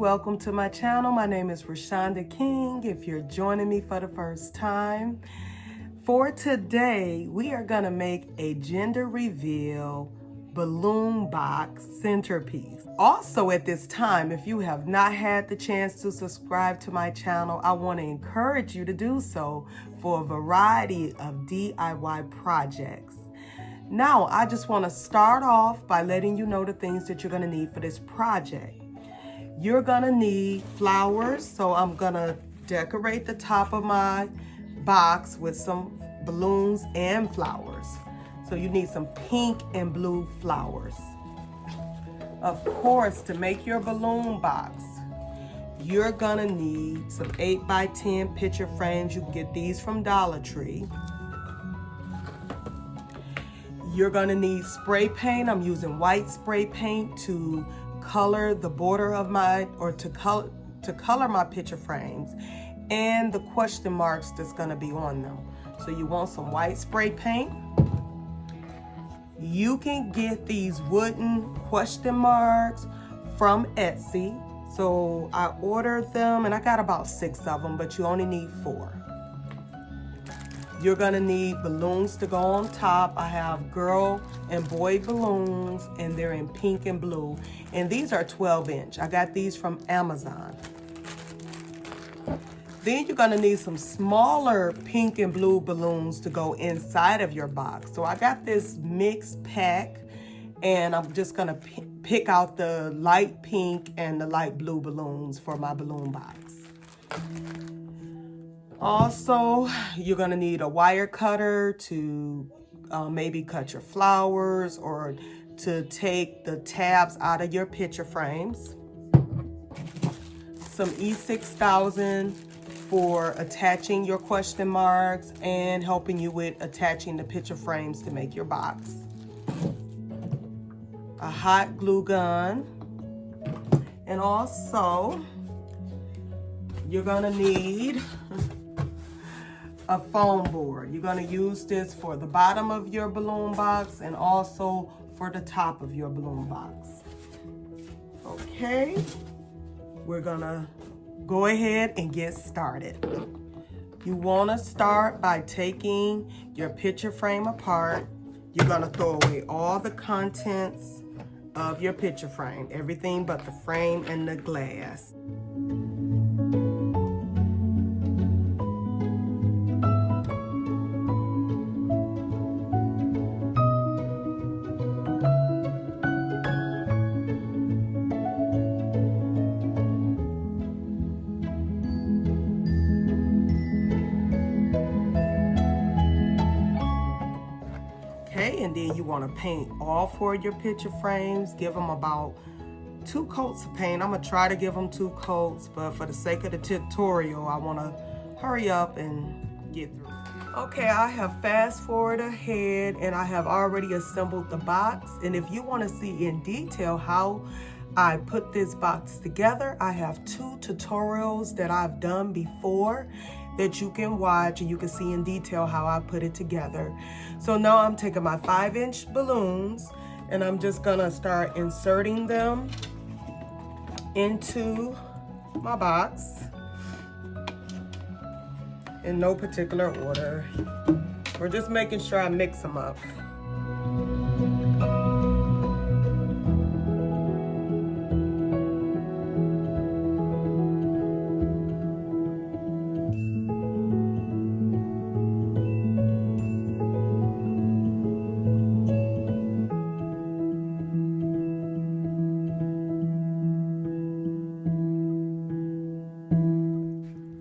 welcome to my channel. My name is Rashonda King. If you're joining me for the first time, for today, we are gonna make a gender reveal balloon box centerpiece. Also at this time, if you have not had the chance to subscribe to my channel, I want to encourage you to do so for a variety of DIY projects. Now, I just want to start off by letting you know the things that you're going to need for this project. You're going to need flowers, so I'm going to decorate the top of my box with some balloons and flowers. So you need some pink and blue flowers. Of course, to make your balloon box, you're going to need some 8x10 picture frames. You can get these from Dollar Tree. You're gonna need spray paint. I'm using white spray paint to color the border of to color my picture frames and the question marks that's gonna be on them. So you want some white spray paint. You can get these wooden question marks from Etsy. So I ordered them and I got about 6 of them, but you only need 4. You're gonna need balloons to go on top. I have girl and boy balloons and they're in pink and blue. And these are 12-inch. I got these from Amazon. Then you're gonna need some smaller pink and blue balloons to go inside of your box. So I got this mixed pack and I'm just gonna pick out the light pink and the light blue balloons for my balloon box. Also, you're gonna need a wire cutter to maybe cut your flowers or to take the tabs out of your picture frames. Some E6000 for attaching your question marks and helping you with attaching the picture frames to make your box. A hot glue gun. And also, you're gonna need a foam board. You're gonna use this for the bottom of your balloon box and also for the top of your balloon box. Okay, we're gonna go ahead and get started. You wanna start by taking your picture frame apart. You're gonna throw away all the contents of your picture frame, everything but the frame and the glass. And then you want to paint all 4 of your picture frames. Give them about 2 coats of paint. I'm going to try to give them 2 coats, but for the sake of the tutorial, I want to hurry up and get through. Okay, I have fast forward ahead and I have already assembled the box. And if you want to see in detail how I put this box together, I have 2 tutorials that I've done before that you can watch and you can see in detail how I put it together. So now I'm taking my 5-inch balloons and I'm just gonna start inserting them into my box in no particular order. We're just making sure I mix them up.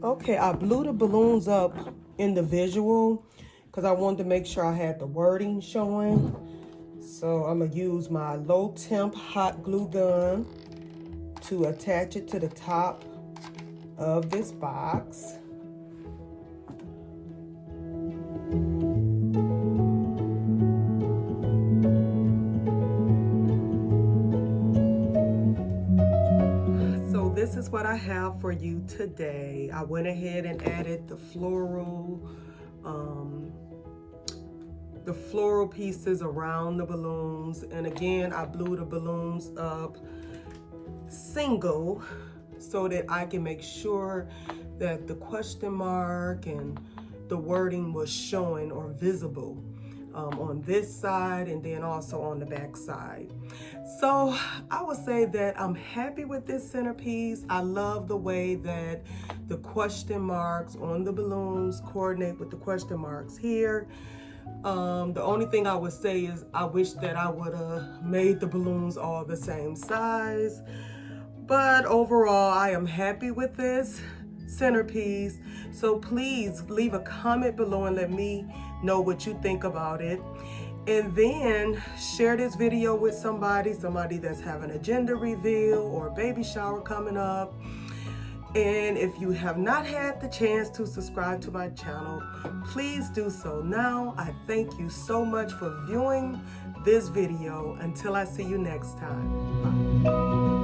Okay, I blew the balloons up in the visual because I wanted to make sure I had the wording showing. So I'm gonna use my low temp hot glue gun to attach it to the top of this box. This is what I have for you today. I went ahead and added the floral pieces around the balloons. And again, I blew the balloons up single so that I can make sure that the question mark and the wording was showing or visible on this side and then also on the back side. So I would say that I'm happy with this centerpiece. I love the way that the question marks on the balloons coordinate with the question marks here. The only thing I would say is I wish that I would have made the balloons all the same size. But overall, I am happy with this centerpiece. So please leave a comment below and let me know what you think about it. And then share this video with somebody that's having a gender reveal or a baby shower coming up. And if you have not had the chance to subscribe to my channel, please do so now. I thank you so much for viewing this video. Until I see you next time. Bye.